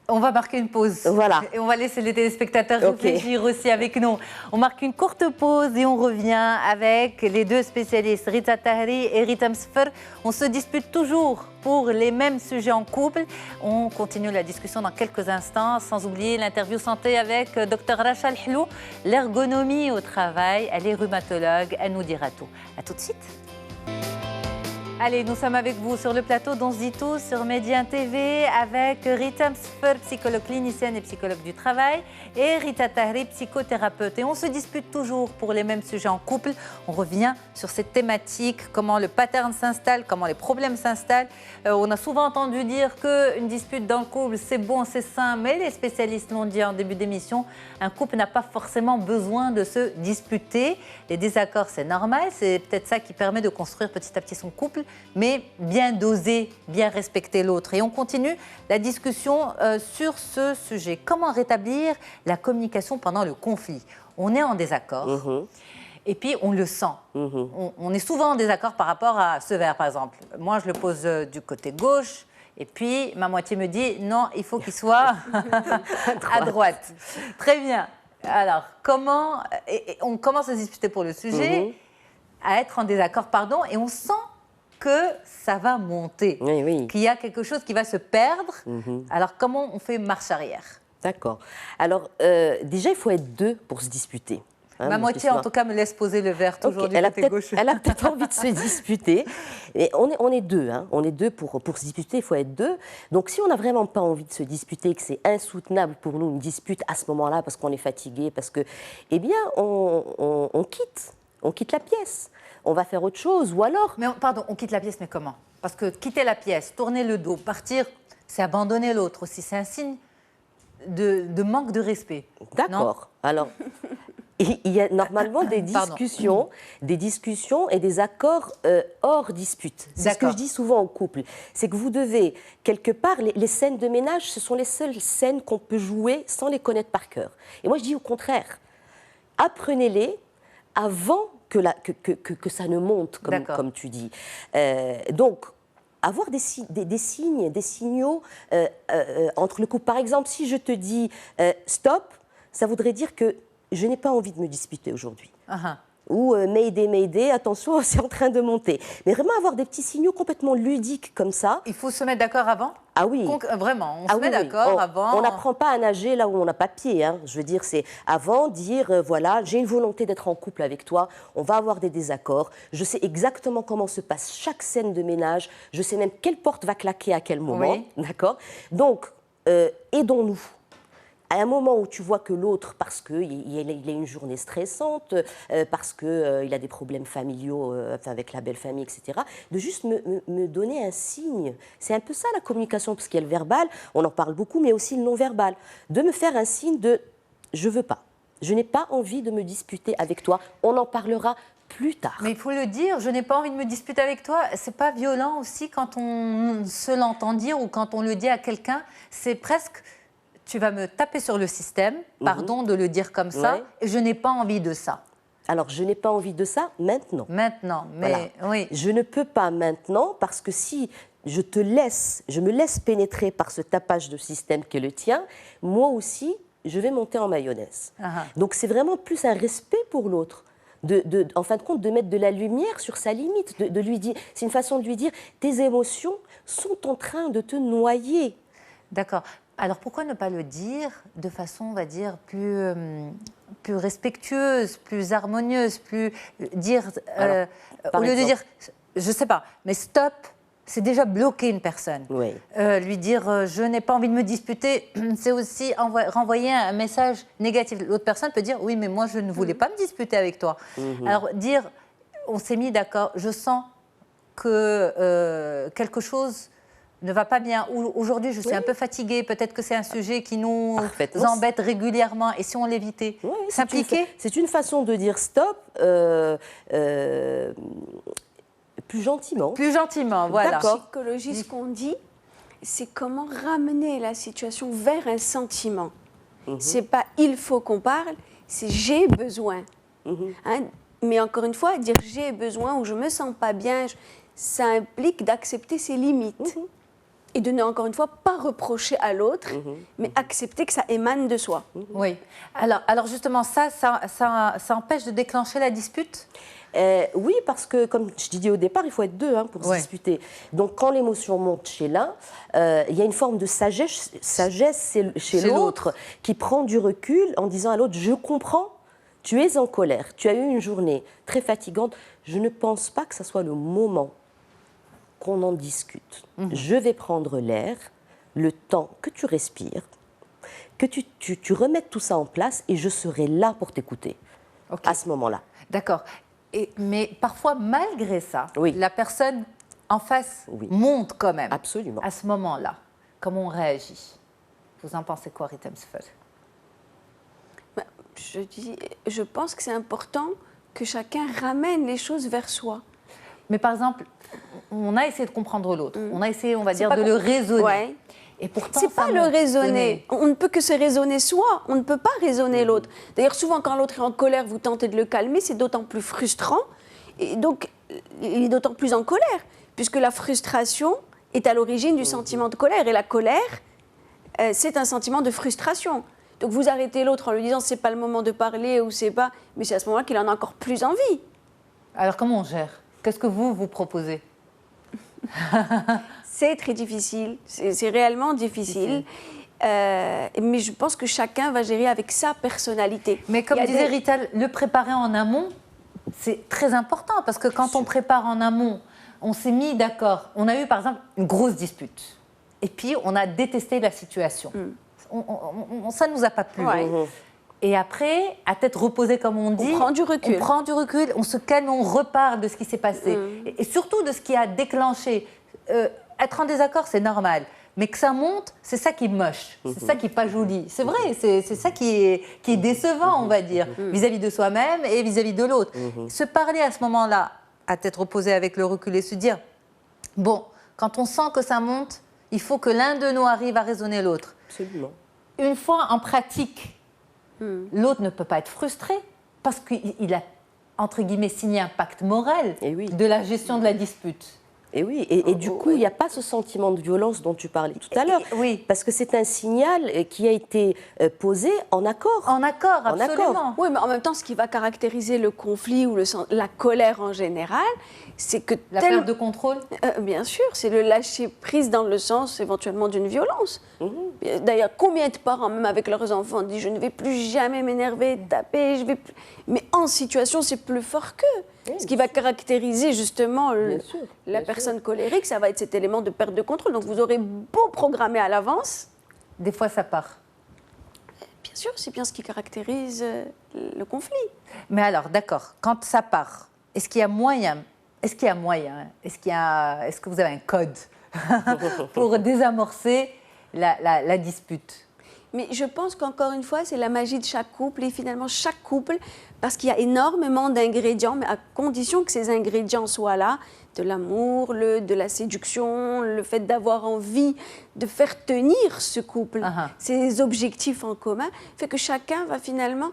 On va marquer une pause. Voilà. Et on va laisser les téléspectateurs réfléchir aussi avec nous. On marque une courte pause et on revient avec les deux spécialistes, Rita Tahri et Ritam Sfer. On se dispute toujours pour les mêmes sujets en couple. On continue la discussion dans quelques instants, sans oublier l'interview santé avec Dr Rachel Hlou, l'ergonomie au travail. Elle est rhumatologue, elle nous dira tout. À tout de suite. Allez, nous sommes avec vous sur le plateau d'On se dit tout sur Média TV avec Ritam Sfer, psychologue clinicienne et psychologue du travail, et Rita Tahri, psychothérapeute. Et on se dispute toujours pour les mêmes sujets en couple. On revient sur cette thématique, comment le pattern s'installe, comment les problèmes s'installent. On a souvent entendu dire qu'une dispute dans le couple, c'est bon, c'est sain, mais les spécialistes l'ont dit en début d'émission, un couple n'a pas forcément besoin de se disputer. Les désaccords, c'est normal, c'est peut-être ça qui permet de construire petit à petit son couple. mais bien doser, bien respecter l'autre. Et on continue la discussion sur ce sujet. Comment rétablir la communication pendant le conflit? On est en désaccord. Et puis, on le sent. On est souvent en désaccord par rapport à ce verre, par exemple. Moi, je le pose du côté gauche. Et puis, ma moitié me dit, non, il faut qu'il soit à droite. Très bien. Alors, comment... on commence à se disputer pour le sujet, à être en désaccord, pardon, et on sent que ça va monter, qu'il y a quelque chose qui va se perdre. Alors, comment on fait marche arrière? D'accord. Alors, déjà, il faut être deux pour se disputer. Ma moitié, en tout cas, me laisse poser le verre toujours du côté gauche. Elle a peut-être envie de se disputer. Et on est deux. On est deux pour se disputer, il faut être deux. Donc, si on n'a vraiment pas envie de se disputer, que c'est insoutenable pour nous une dispute à ce moment-là, parce qu'on est fatigué, parce que, eh bien, on quitte la pièce. On va faire autre chose, ou alors... Mais pardon, on quitte la pièce, mais comment? Parce que quitter la pièce, tourner le dos, partir, c'est abandonner l'autre aussi. C'est un signe de manque de respect. D'accord. Alors... Il y a normalement des discussions et des accords hors dispute. C'est ce que je dis souvent aux couples. C'est que vous devez, quelque part, les scènes de ménage, ce sont les seules scènes qu'on peut jouer sans les connaître par cœur. Et moi, je dis au contraire, apprenez-les avant que ça ne monte, comme tu dis. Donc, avoir des signes, des signaux entre le couple. Par exemple, si je te dis stop, ça voudrait dire que je n'ai pas envie de me disputer aujourd'hui. Ou Mayday, attention, c'est en train de monter. Mais vraiment avoir des petits signaux complètement ludiques comme ça. Il faut se mettre d'accord avant? Ah oui. Vraiment, on se met d'accord avant. On n'apprend pas à nager là où on n'a pas pied. Hein. Je veux dire, c'est avant dire, voilà, j'ai une volonté d'être en couple avec toi, on va avoir des désaccords, je sais exactement comment se passe chaque scène de ménage, je sais même quelle porte va claquer à quel moment. D'accord? Donc, aidons-nous. À un moment où tu vois que l'autre, parce qu'il a une journée stressante, parce qu'il a des problèmes familiaux avec la belle famille, etc., de juste me donner un signe. C'est un peu ça la communication, parce qu'il y a le verbal, on en parle beaucoup, mais aussi le non-verbal. De me faire un signe de « je veux pas, je n'ai pas envie de me disputer avec toi, on en parlera plus tard ». Mais il faut le dire, je n'ai pas envie de me disputer avec toi. C'est pas violent aussi quand on se l'entend dire ou quand on le dit à quelqu'un. C'est presque... Tu vas me taper sur le système, pardon de le dire comme ça, et je n'ai pas envie de ça. Alors, je n'ai pas envie de ça maintenant. Maintenant, mais voilà. Je ne peux pas maintenant parce que si je me laisse pénétrer par ce tapage de système qui est le tien, moi aussi, je vais monter en mayonnaise. Donc, c'est vraiment plus un respect pour l'autre. En fin de compte, de mettre de la lumière sur sa limite, de lui dire, c'est une façon de lui dire, tes émotions sont en train de te noyer. D'accord. Alors pourquoi ne pas le dire de façon, on va dire, plus respectueuse, plus harmonieuse, plus dire au lieu de dire, je sais pas, mais stop, c'est déjà bloquer une personne. Lui dire je n'ai pas envie de me disputer, c'est aussi renvoyer un message négatif. L'autre personne peut dire oui, mais moi je ne voulais pas me disputer avec toi. Alors dire on s'est mis d'accord, je sens que quelque chose ne va pas bien. Aujourd'hui, je suis un peu fatiguée. Peut-être que c'est un sujet qui nous embête régulièrement. Et si on l'évitait, s'impliquer. C'est une façon de dire stop plus gentiment. Plus gentiment, voilà. En psychologie, ce qu'on dit, c'est comment ramener la situation vers un sentiment. C'est pas il faut qu'on parle, c'est j'ai besoin. Hein? Mais encore une fois, dire j'ai besoin ou je me sens pas bien, ça implique d'accepter ses limites. Et de ne, encore une fois, pas reprocher à l'autre, mais accepter que ça émane de soi. Oui. Alors justement, ça empêche de déclencher la dispute? Oui, parce que, comme je disais au départ, il faut être deux pour se disputer. Donc, quand l'émotion monte chez l'un, il y a une forme de sagesse chez l'autre qui prend du recul en disant à l'autre « Je comprends, tu es en colère, tu as eu une journée très fatigante, je ne pense pas que ce soit le moment qu'on en discute. Je vais prendre l'air, le temps que tu respires, que tu remettes tout ça en place et je serai là pour t'écouter à ce moment-là. » D'accord. Mais parfois, malgré ça, la personne en face monte quand même. Absolument. À ce moment-là, comment on réagit? Vous en pensez quoi, Rita Msfeld? Je pense que c'est important que chacun ramène les choses vers soi. Mais par exemple, on a essayé de comprendre l'autre. On a essayé, on va dire, pas de le raisonner. Ouais. Et pourtant, C'est pas le raisonner. On ne peut que se raisonner soi. On ne peut pas raisonner l'autre. D'ailleurs, souvent, quand l'autre est en colère, vous tentez de le calmer, c'est d'autant plus frustrant. Et donc, il est d'autant plus en colère, puisque la frustration est à l'origine du sentiment de colère. Et la colère, c'est un sentiment de frustration. Donc, vous arrêtez l'autre en lui disant c'est pas le moment de parler ou c'est pas. Mais c'est à ce moment-là qu'il en a encore plus envie. Alors, comment on gère? Qu'est-ce que vous proposez? C'est très difficile, c'est réellement difficile. Mais je pense que chacun va gérer avec sa personnalité. Mais comme disait Rita, le préparer en amont, c'est très important parce que quand on prépare en amont, on s'est mis d'accord. On a eu par exemple une grosse dispute et puis on a détesté la situation. Ça ne nous a pas plu. Ouais. Et après, à tête reposée, comme on dit, on prend du recul. On prend du recul, on se calme, on reparle de ce qui s'est passé. Et surtout de ce qui a déclenché. Être en désaccord, c'est normal. Mais que ça monte, c'est ça qui est moche. C'est ça qui n'est pas joli. C'est vrai, c'est ça qui est décevant, on va dire, vis-à-vis de soi-même et vis-à-vis de l'autre. Se parler à ce moment-là, à tête reposée avec le recul et se dire, bon, quand on sent que ça monte, il faut que l'un de nous arrive à raisonner l'autre. Absolument. Une fois en pratique, l'autre ne peut pas être frustré parce qu'il a, entre guillemets, signé un pacte moral de la gestion de la dispute. Et oui, et du coup, il n'y a pas ce sentiment de violence dont tu parlais tout à l'heure. Oui. Parce que c'est un signal qui a été posé en accord. En accord, absolument. Oui, mais en même temps, ce qui va caractériser le conflit ou la colère en général, c'est que... La perte de contrôle. Bien sûr, c'est le lâcher-prise dans le sens éventuellement d'une violence. D'ailleurs, combien de parents, même avec leurs enfants, disent « je ne vais plus jamais m'énerver, taper, je vais plus... » Mais en situation, c'est plus fort qu'eux. Ce qui va caractériser justement la personne colérique, ça va être cet élément de perte de contrôle. Donc vous aurez beau programmer à l'avance. Des fois, ça part. Bien sûr, c'est bien ce qui caractérise le conflit. Mais alors, d'accord, quand ça part, est-ce qu'il y a moyen, est-ce que vous avez un code pour désamorcer la dispute? Mais je pense qu'encore une fois, c'est la magie de chaque couple et finalement chaque couple, parce qu'il y a énormément d'ingrédients, mais à condition que ces ingrédients soient là, de l'amour, de la séduction, le fait d'avoir envie de faire tenir ce couple, ces objectifs en commun, fait que chacun va finalement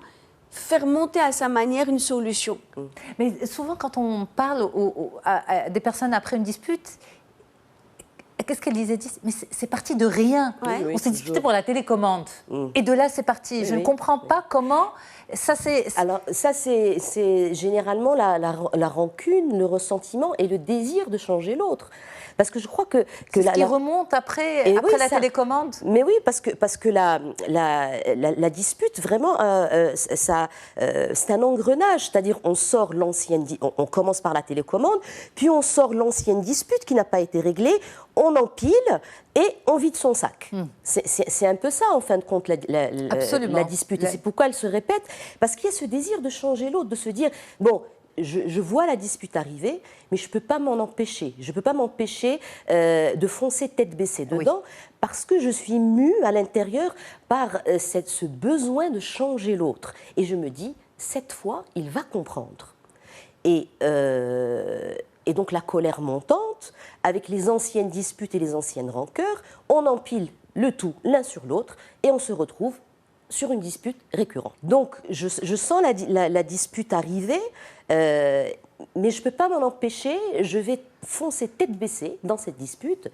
faire monter à sa manière une solution. Mais souvent, quand on parle à des personnes après une dispute, qu'est-ce qu'elle disait? Mais c'est parti de rien. On s'est disputé pour la télécommande. Et de là, c'est parti. Je ne comprends pas comment ça c'est... Alors, ça, c'est généralement la rancune, le ressentiment et le désir de changer l'autre. Parce que je crois que c'est ce qui remonte après la télécommande. Mais oui, parce que la dispute, vraiment, c'est un engrenage. C'est-à-dire, on sort on commence par la télécommande, puis on sort l'ancienne dispute qui n'a pas été réglée, on empile et on vide son sac. C'est un peu ça, en fin de compte, la dispute. Et c'est pourquoi elle se répète. Parce qu'il y a ce désir de changer l'autre, de se dire, bon, je vois la dispute arriver, mais je ne peux pas m'en empêcher. Je ne peux pas m'empêcher de foncer tête baissée dedans parce que je suis mue à l'intérieur par ce besoin de changer l'autre. Et je me dis, cette fois, il va comprendre. Et donc la colère montante, avec les anciennes disputes et les anciennes rancœurs, on empile le tout l'un sur l'autre et on se retrouve sur une dispute récurrente. Donc, je sens la dispute arriver, mais je ne peux pas m'en empêcher. Je vais foncer tête baissée dans cette dispute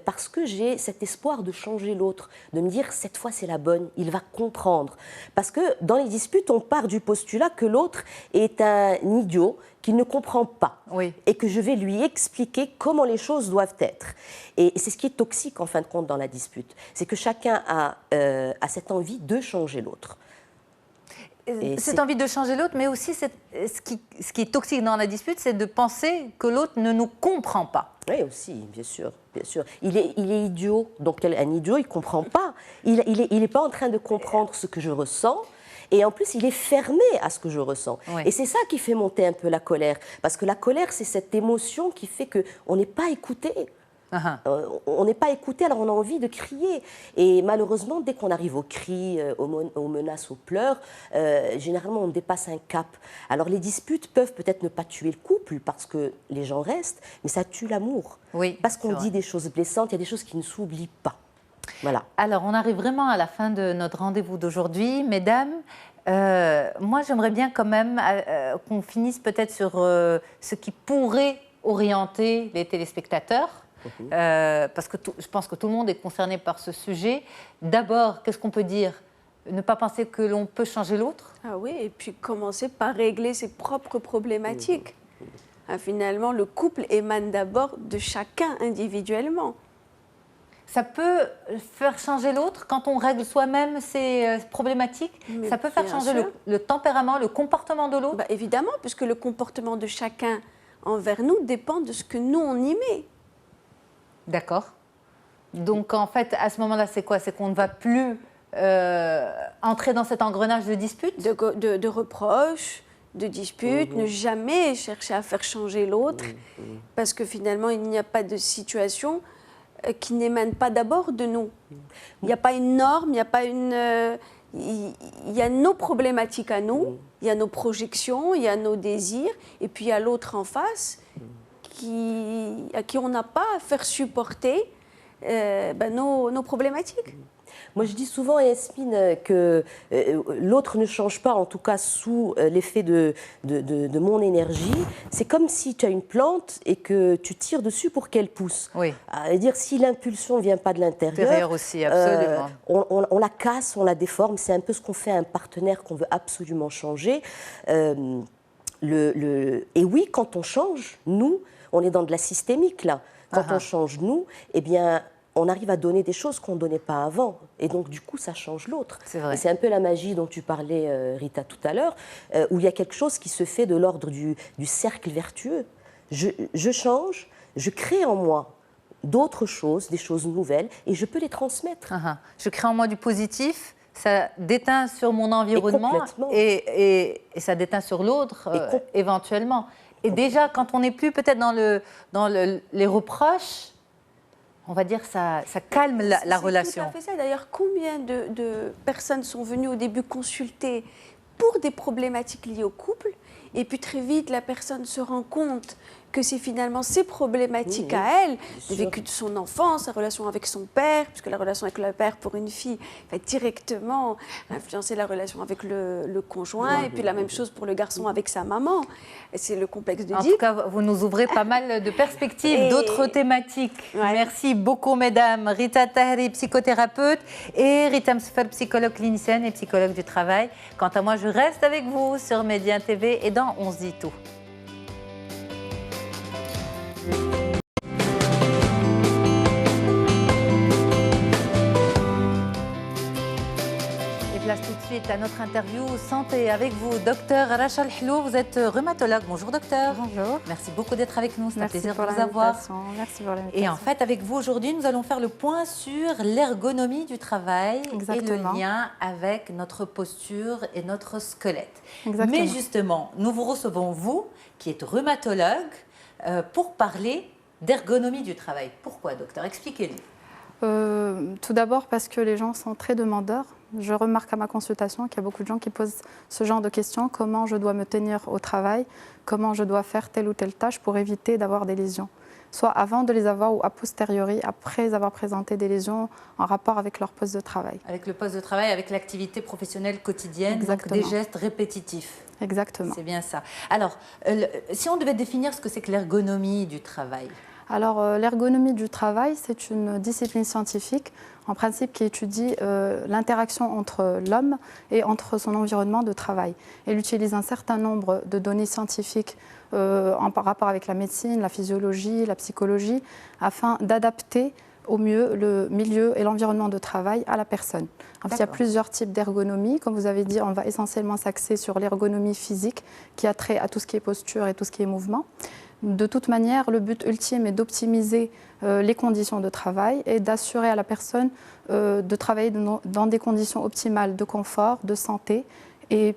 parce que j'ai cet espoir de changer l'autre, de me dire, cette fois, c'est la bonne, il va comprendre. Parce que dans les disputes, on part du postulat que l'autre est un idiot, qu'il ne comprend pas, et que je vais lui expliquer comment les choses doivent être. Et c'est ce qui est toxique, en fin de compte, dans la dispute. C'est que chacun a cette envie de changer l'autre. Cette envie de changer l'autre, mais aussi ce qui est toxique dans la dispute, c'est de penser que l'autre ne nous comprend pas. Oui, aussi, bien sûr, bien sûr. Il est idiot, donc un idiot, il ne comprend pas. Il n'est pas en train de comprendre ce que je ressens. Et en plus, il est fermé à ce que je ressens. Et c'est ça qui fait monter un peu la colère. Parce que la colère, c'est cette émotion qui fait qu'on n'est pas écouté. On n'est pas écouté, alors on a envie de crier. Et malheureusement, dès qu'on arrive aux cris, aux menaces, aux pleurs, généralement on dépasse un cap. Alors les disputes peuvent peut-être ne pas tuer le couple parce que les gens restent, mais ça tue l'amour. Oui, parce qu'on dit des choses blessantes, il y a des choses qui ne s'oublient pas. Voilà. Alors, on arrive vraiment à la fin de notre rendez-vous d'aujourd'hui. Mesdames, moi, j'aimerais bien quand même qu'on finisse peut-être sur ce qui pourrait orienter les téléspectateurs. Parce que je pense que tout le monde est concerné par ce sujet. D'abord, qu'est-ce qu'on peut dire? Ne pas penser que l'on peut changer l'autre. Ah oui, et puis commencer par régler ses propres problématiques. Finalement, le couple émane d'abord de chacun individuellement. Ça peut faire changer l'autre quand on règle soi-même ses problématiques. Mais ça peut faire bien changer sûr. le tempérament, le comportement de l'autre. Bah, évidemment, puisque le comportement de chacun envers nous dépend de ce que nous, on y met. D'accord. Donc, en fait, à ce moment-là, c'est quoi? C'est qu'on ne va plus entrer dans cet engrenage de disputes? De reproches, de disputes, ne jamais chercher à faire changer l'autre, parce que finalement, il n'y a pas de situation qui n'émane pas d'abord de nous. Il n'y a pas une norme, il n'y a pas une... il y a nos problématiques à nous, il y a nos projections, il y a nos désirs, et puis il y a l'autre en face à qui on n'a pas à faire supporter nos problématiques. Moi, je dis souvent, Yasmine, que l'autre ne change pas, en tout cas sous l'effet de mon énergie. C'est comme si tu as une plante et que tu tires dessus pour qu'elle pousse. Oui. Dire si l'impulsion ne vient pas de l'intérieur, aussi, absolument. On la casse, on la déforme. C'est un peu ce qu'on fait à un partenaire qu'on veut absolument changer. Et oui, quand on change, nous, on est dans de la systémique là. Quand on change nous, eh bien, on arrive à donner des choses qu'on ne donnait pas avant. Et donc, du coup, ça change l'autre. C'est vrai. Et c'est un peu la magie dont tu parlais, Rita, tout à l'heure, où il y a quelque chose qui se fait de l'ordre du cercle vertueux. Je change, je crée en moi d'autres choses, des choses nouvelles, et je peux les transmettre. Je crée en moi du positif, ça déteint sur mon environnement et ça déteint sur l'autre éventuellement. Et déjà, quand on n'est plus peut-être dans les reproches, on va dire ça calme la relation. C'est tout à fait ça. D'ailleurs, combien de personnes sont venues au début consulter pour des problématiques liées au couple, et puis très vite, la personne se rend compte que c'est finalement ses problématiques à elle, le vécu de son enfance, sa relation avec son père, puisque la relation avec le père pour une fille va directement influencer la relation avec le conjoint, et puis la même chose pour le garçon avec sa maman. C'est le complexe de En Deep. tout cas, vous nous ouvrez pas mal de perspectives, d'autres thématiques. Ouais. Merci beaucoup, mesdames. Rita Tahri, psychothérapeute, et Rita Msfer, psychologue clinicienne et psychologue du travail. Quant à moi, je reste avec vous sur Média TV et dans On se dit tout. Place tout de suite à notre interview santé avec vous, docteur Rachel Hlou. Vous êtes rhumatologue. Bonjour docteur. Bonjour. Merci beaucoup d'être avec nous. C'est un plaisir de pour vous avoir. Merci pour l'invitation. Et en fait, avec vous aujourd'hui, nous allons faire le point sur l'ergonomie du travail et le lien avec notre posture et notre squelette. Exactement. Mais justement, nous vous recevons, vous, qui êtes rhumatologue, pour parler d'ergonomie du travail. Pourquoi, docteur? Expliquez-nous. Tout d'abord parce que les gens sont très demandeurs. Je remarque à ma consultation qu'il y a beaucoup de gens qui posent ce genre de questions. Comment je dois me tenir au travail? Comment je dois faire telle ou telle tâche pour éviter d'avoir des lésions? Soit avant de les avoir ou a posteriori, après avoir présenté des lésions en rapport avec leur poste de travail. Avec le poste de travail, avec l'activité professionnelle quotidienne, donc des gestes répétitifs. Exactement. C'est bien ça. Alors, si on devait définir ce que c'est que l'ergonomie du travail? Alors, l'ergonomie du travail, c'est une discipline scientifique, en principe, qui étudie l'interaction entre l'homme et entre son environnement de travail. Elle utilise un certain nombre de données scientifiques en rapport avec la médecine, la physiologie, la psychologie, afin d'adapter au mieux le milieu et l'environnement de travail à la personne. En fait, il y a plusieurs types d'ergonomie. Comme vous avez dit, on va essentiellement s'axer sur l'ergonomie physique, qui a trait à tout ce qui est posture et tout ce qui est mouvement. De toute manière, le but ultime est d'optimiser les conditions de travail et d'assurer à la personne de travailler dans des conditions optimales de confort, de santé et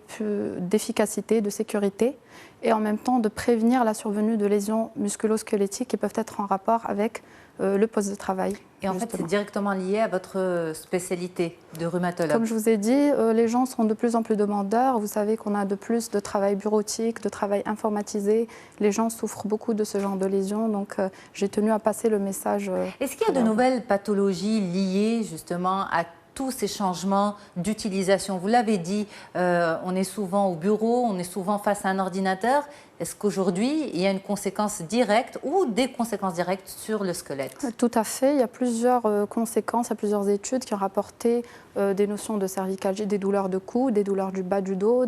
d'efficacité, de sécurité, et en même temps de prévenir la survenue de lésions musculo-squelettiques qui peuvent être en rapport avec le poste de travail. Et en fait, c'est directement lié à votre spécialité de rhumatologue. Comme je vous ai dit, les gens sont de plus en plus demandeurs. Vous savez qu'on a de plus de travail bureautique, de travail informatisé. Les gens souffrent beaucoup de ce genre de lésions. Donc, j'ai tenu à passer le message. Est-ce qu'il y a de nouvelles pathologies liées justement à tous ces changements d'utilisation? Vous l'avez dit, on est souvent au bureau, on est souvent face à un ordinateur. Est-ce qu'aujourd'hui, il y a une conséquence directe ou des conséquences directes sur le squelette? Tout à fait. Il y a plusieurs conséquences, il y a plusieurs études qui ont rapporté des notions de cervicalgie, des douleurs de cou, des douleurs du bas du dos,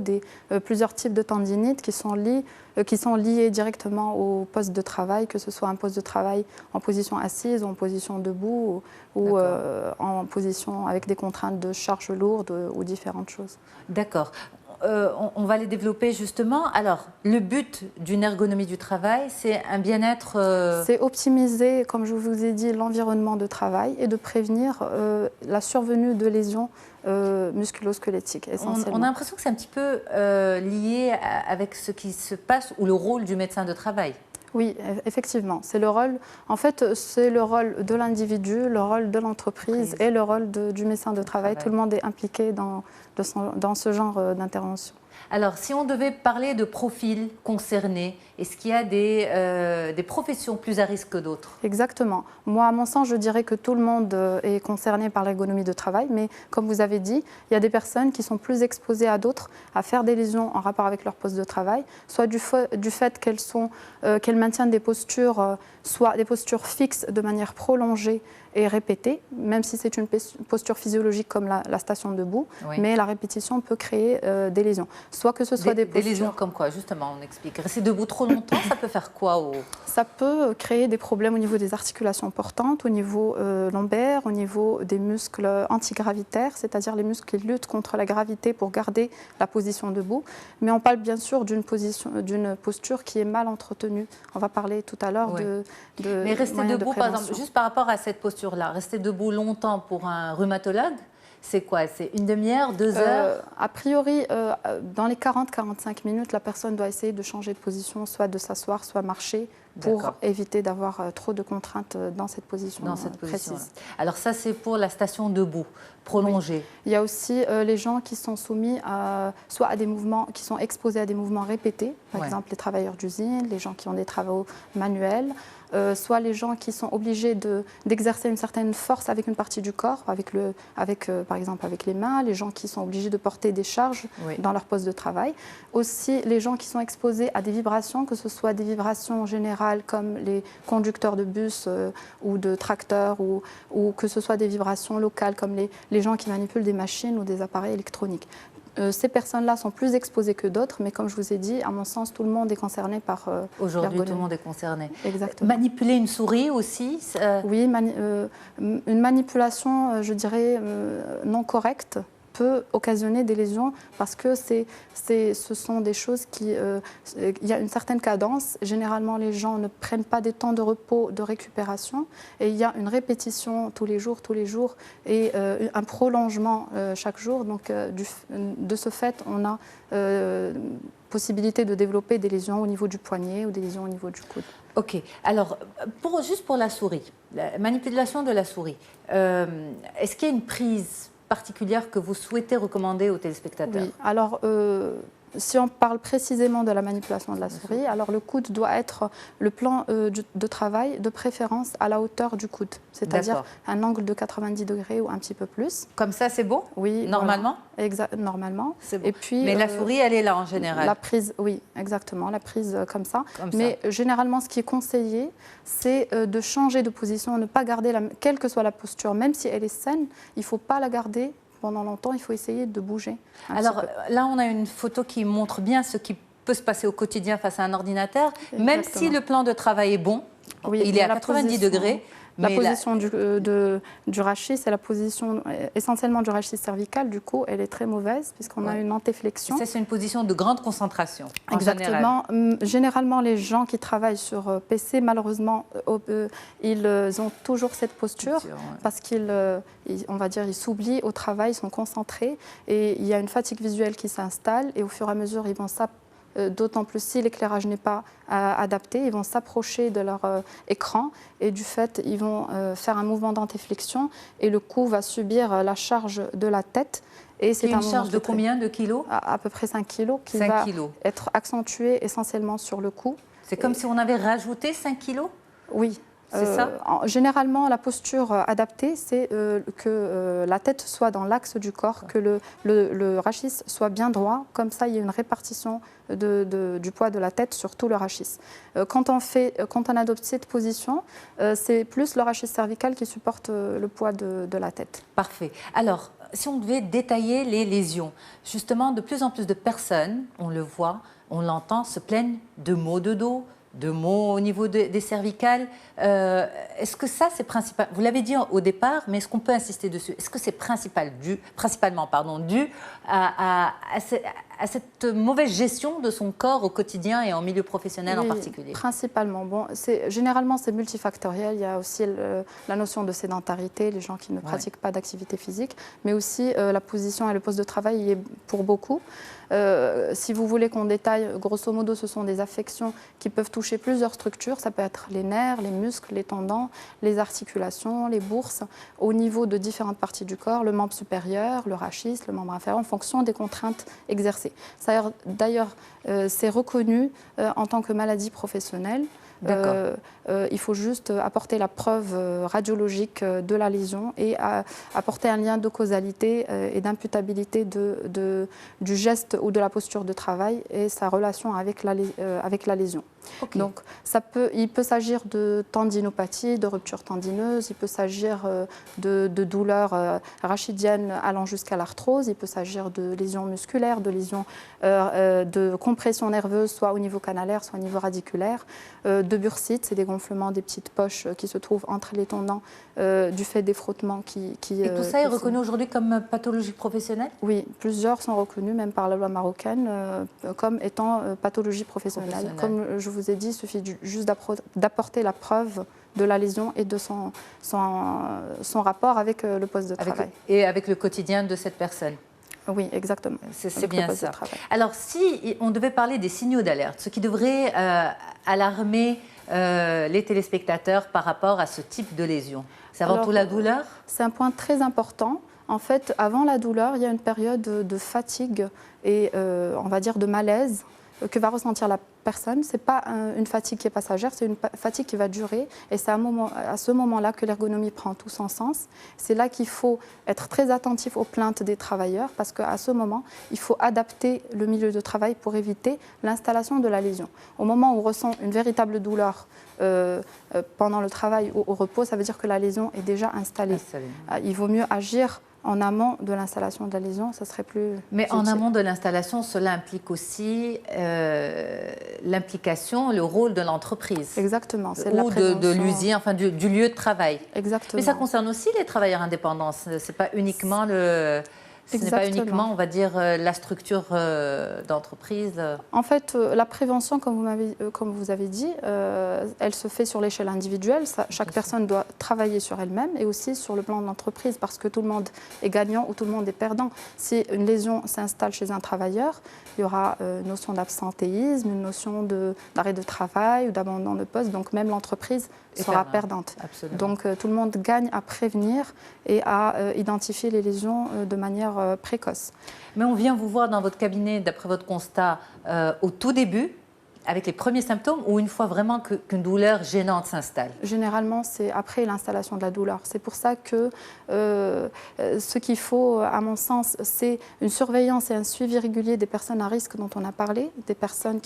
plusieurs types de tendinites qui sont liés directement au poste de travail, que ce soit un poste de travail en position assise ou en position debout ou en position avec des contraintes de charge lourde ou différentes choses. D'accord. On va les développer justement. Alors, le but d'une ergonomie du travail, c'est un bien-être... C'est optimiser, comme je vous ai dit, l'environnement de travail et de prévenir la survenue de lésions musculo-squelettiques, essentiellement. On a l'impression que c'est un petit peu lié avec ce qui se passe ou le rôle du médecin de travail. Oui, effectivement. C'est le rôle, en fait, c'est le rôle de l'individu, le rôle de l'entreprise et le rôle du médecin de travail. Tout le monde est impliqué dans ce genre d'intervention. Alors, si on devait parler de profils concernés, est-ce qu'il y a des professions plus à risque que d'autres? Exactement. Moi, à mon sens, je dirais que tout le monde est concerné par l'ergonomie de travail, mais comme vous avez dit, il y a des personnes qui sont plus exposées à d'autres à faire des lésions en rapport avec leur poste de travail, soit du fait qu'elles maintiennent des postures, soit des postures fixes de manière prolongée et répétée, même si c'est une posture physiologique comme la station debout, mais la répétition peut créer des lésions. Soit que ce soit des lésions comme quoi, justement, on explique. Rester debout trop longtemps, ça peut faire quoi Ça peut créer des problèmes au niveau des articulations portantes, au niveau lombaire, au niveau des muscles antigravitaires, c'est-à-dire les muscles qui luttent contre la gravité pour garder la position debout. Mais on parle bien sûr d'une posture qui est mal entretenue. On va parler tout à l'heure de Mais rester debout, par exemple, juste par rapport à cette posture-là, rester debout longtemps pour un rhumatologue, c'est quoi? C'est une demi-heure, 2 heures? A priori, dans les 40-45 minutes, la personne doit essayer de changer de position, soit de s'asseoir, soit marcher, pour éviter d'avoir trop de contraintes dans cette position précise. Alors ça, c'est pour la station debout, prolongée. Oui. Il y a aussi les gens qui sont soumis soit à des mouvements, qui sont exposés à des mouvements répétés, par exemple les travailleurs d'usine, les gens qui ont des travaux manuels, soit les gens qui sont obligés d'exercer une certaine force avec une partie du corps, par exemple avec les mains, les gens qui sont obligés de porter des charges dans leur poste de travail. Aussi les gens qui sont exposés à des vibrations, que ce soit des vibrations générales comme les conducteurs de bus ou de tracteurs, ou que ce soit des vibrations locales comme les gens qui manipulent des machines ou des appareils électroniques. Ces personnes-là sont plus exposées que d'autres, mais comme je vous ai dit, à mon sens, tout le monde est concerné par Aujourd'hui, tout le monde est concerné. Exactement. Manipuler une souris aussi Oui, une manipulation, je dirais, non correcte peut occasionner des lésions parce que ce sont des choses il y a une certaine cadence. Généralement, les gens ne prennent pas des temps de repos, de récupération, et il y a une répétition tous les jours, et un prolongement chaque jour. Donc, de ce fait, on a possibilité de développer des lésions au niveau du poignet ou des lésions au niveau du coude. Ok. Alors, juste pour la souris, la manipulation de la souris, est-ce qu'il y a une prise particulière que vous souhaitez recommander aux téléspectateurs? Oui, alors si on parle précisément de la manipulation de la souris, alors le coude doit être le plan de travail de préférence à la hauteur du coude, c'est-à-dire un angle de 90 degrés ou un petit peu plus. Comme ça, c'est bon? Oui. Normalement? Voilà. Normalement. C'est bon. Et puis, mais la souris, elle est là en général? La prise, oui, exactement, la prise comme ça. Mais généralement, ce qui est conseillé, c'est de changer de position, ne pas garder, quelle que soit la posture, même si elle est saine, il ne faut pas la garder pendant longtemps, il faut essayer de bouger. Alors là, on a une photo qui montre bien ce qui peut se passer au quotidien face à un ordinateur. Exactement. Même si le plan de travail est bon, il est à 90 degrés. La position du rachis, c'est la position essentiellement du rachis cervical. Du coup, elle est très mauvaise puisqu'on a une antéflexion. C'est une position de grande concentration. Exactement. Généralement, les gens qui travaillent sur PC, malheureusement, ils ont toujours cette posture parce on va dire, ils s'oublient au travail, ils sont concentrés et il y a une fatigue visuelle qui s'installe et au fur et à mesure, ils vont d'autant plus si l'éclairage n'est pas adapté. Ils vont s'approcher de leur écran et du fait, ils vont faire un mouvement d'antéflexion et le cou va subir la charge de la tête. Et c'est une charge de combien de kilos? À peu près 5 kilos, qui 5 va kilos. être accentuée essentiellement sur le cou. C'est comme si on avait rajouté 5 kilos? Oui. C'est ça? Généralement, la posture adaptée, c'est que la tête soit dans l'axe du corps, que le rachis soit bien droit. Comme ça, il y a une répartition du poids de la tête sur tout le rachis. Quand on adopte cette position, c'est plus le rachis cervical qui supporte le poids de la tête. Parfait. Alors, si on devait détailler les lésions, justement, de plus en plus de personnes, on le voit, on l'entend, se plaignent de maux de dos, de maux au niveau des cervicales. Est-ce que ça, c'est principal? Vous l'avez dit au départ, mais est-ce qu'on peut insister dessus? Est-ce que c'est principalement dû à cette mauvaise gestion de son corps au quotidien et en milieu professionnel en particulier? Principalement. Bon, généralement, c'est multifactoriel. Il y a aussi la notion de sédentarité, les gens qui ne pratiquent pas d'activité physique, mais aussi la position et le poste de travail y est pour beaucoup. Si vous voulez qu'on détaille, grosso modo, ce sont des affections qui peuvent toucher plusieurs structures. Ça peut être les nerfs, les muscles, les tendons, les articulations, les bourses, au niveau de différentes parties du corps, le membre supérieur, le rachis, le membre inférieur, en fonction des contraintes exercées. D'ailleurs, c'est reconnu en tant que maladie professionnelle. Il faut juste apporter la preuve radiologique de la lésion et apporter un lien de causalité et d'imputabilité du geste ou de la posture de travail et sa relation avec la lésion. Okay. Donc, il peut s'agir de tendinopathie, de rupture tendineuse, il peut s'agir de douleurs rachidiennes allant jusqu'à l'arthrose, il peut s'agir de lésions musculaires, de lésions de compression nerveuse, soit au niveau canalaire, soit au niveau radiculaire, de bursite, c'est des gonflements des petites poches qui se trouvent entre les tendons du fait des frottements et tout ça est reconnu aujourd'hui comme pathologie professionnelle? Oui, plusieurs sont reconnus, même par la loi marocaine, comme étant pathologie professionnelle. Comme je vous ai dit, il suffit juste d'apporter la preuve de la lésion et de son rapport avec le poste de travail. Et avec le quotidien de cette personne. Oui, exactement. C'est bien ça. Alors, si on devait parler des signaux d'alerte, ce qui devrait alarmer les téléspectateurs par rapport à ce type de lésion, c'est avant tout la douleur? C'est un point très important. En fait, avant la douleur, il y a une période de fatigue et, on va dire, de malaise que va ressentir la personne. Ce n'est pas une fatigue qui est passagère, c'est une fatigue qui va durer. Et c'est à ce moment-là que l'ergonomie prend tout son sens. C'est là qu'il faut être très attentif aux plaintes des travailleurs parce qu'à ce moment, il faut adapter le milieu de travail pour éviter l'installation de la lésion. Au moment où on ressent une véritable douleur pendant le travail ou au repos, ça veut dire que la lésion est déjà installée. Il vaut mieux agir en amont de l'installation de la lésion, ça serait plus... Mais en amont de l'installation, cela implique aussi l'implication, le rôle de l'entreprise. Exactement. Ou de l'usine, enfin du lieu de travail. Exactement. Mais ça concerne aussi les travailleurs indépendants. Ce n'est pas uniquement Ce n'est pas uniquement, on va dire, la structure d'entreprise. En fait, la prévention, comme vous avez dit, elle se fait sur l'échelle individuelle. Chaque personne doit travailler sur elle-même et aussi sur le plan de l'entreprise parce que tout le monde est gagnant ou tout le monde est perdant. Si une lésion s'installe chez un travailleur, il y aura une notion d'absentéisme, une notion d'arrêt de travail ou d'abandon de poste. Donc même l'entreprise sera perdante. Absolument. Donc tout le monde gagne à prévenir et à identifier les lésions de manière précoce. Mais on vient vous voir dans votre cabinet, d'après votre constat, au tout début, avec les premiers symptômes, ou une fois vraiment qu'une douleur gênante s'installe? Généralement, c'est après l'installation de la douleur. C'est pour ça que ce qu'il faut, à mon sens, c'est une surveillance et un suivi régulier des personnes à risque dont on a parlé, des personnes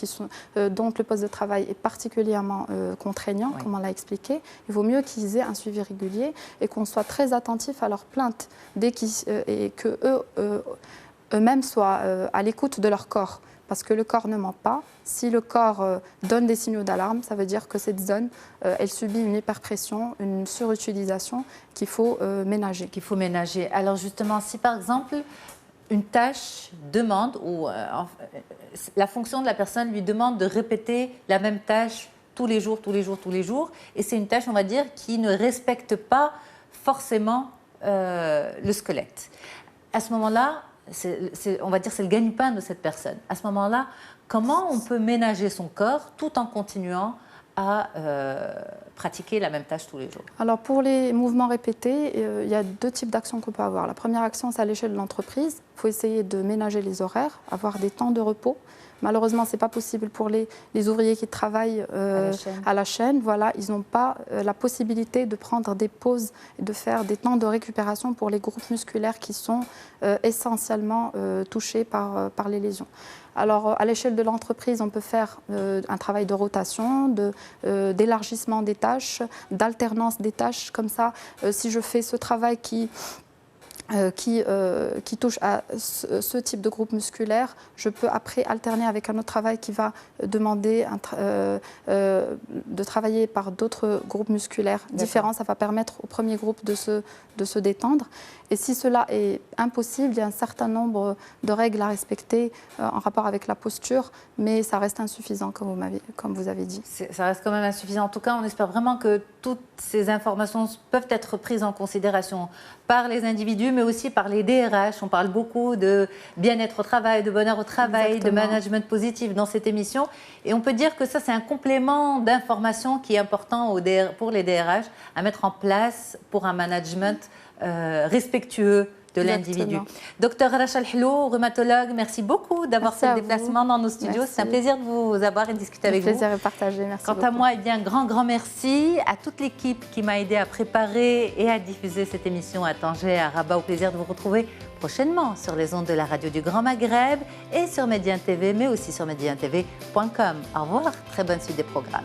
dont le poste de travail est particulièrement contraignant, comme on l'a expliqué. Il vaut mieux qu'ils aient un suivi régulier et qu'on soit très attentif à leurs plaintes et qu'eux-mêmes soient à l'écoute de leur corps. Parce que le corps ne ment pas. Si le corps donne des signaux d'alarme, ça veut dire que cette zone, elle subit une hyperpression, une surutilisation qu'il faut ménager. Alors justement, si par exemple, une tâche demande, ou la fonction de la personne lui demande de répéter la même tâche tous les jours, et c'est une tâche, on va dire, qui ne respecte pas forcément le squelette. À ce moment-là, on va dire c'est le gagne-pain de cette personne. À ce moment-là, Comment on peut ménager son corps tout en continuant à pratiquer la même tâche tous les jours? Alors pour les mouvements répétés, il y a 2 types d'actions qu'on peut avoir. La première action, c'est à l'échelle de l'entreprise. Il faut essayer de ménager les horaires, avoir des temps de repos. Malheureusement, ce n'est pas possible pour les ouvriers qui travaillent à la chaîne. Voilà, ils n'ont pas la possibilité de prendre des pauses et de faire des temps de récupération pour les groupes musculaires qui sont essentiellement touchés par les lésions. Alors, à l'échelle de l'entreprise, on peut faire un travail de rotation, d'élargissement des tâches, d'alternance des tâches. Comme ça, si je fais ce travail qui touche à ce type de groupe musculaire, je peux après alterner avec un autre travail qui va demander de travailler par d'autres groupes musculaires différents. Ça va permettre au premier groupe de se détendre. Et si cela est impossible, il y a un certain nombre de règles à respecter en rapport avec la posture, mais ça reste insuffisant, comme vous avez dit. Ça reste quand même insuffisant. En tout cas, on espère vraiment que toutes ces informations peuvent être prises en considération par les individus, mais aussi par les DRH. On parle beaucoup de bien-être au travail, de bonheur au travail, Exactement. de management positif dans cette émission. Et on peut dire que ça, c'est un complément d'information qui est important pour les DRH à mettre en place pour un management respectueux de l'individu. Docteur Rachel Hello, rhumatologue, merci beaucoup d'avoir fait le déplacement dans nos studios. C'est un plaisir de vous avoir et de discuter avec vous. Un plaisir de partager, merci Quant beaucoup. à moi, grand merci à toute l'équipe qui m'a aidé à préparer et à diffuser cette émission à Tanger, à Rabat. Au plaisir de vous retrouver prochainement sur les ondes de la radio du Grand Maghreb et sur Médiane TV, mais aussi sur mediantv.com. Au revoir, très bonne suite des programmes.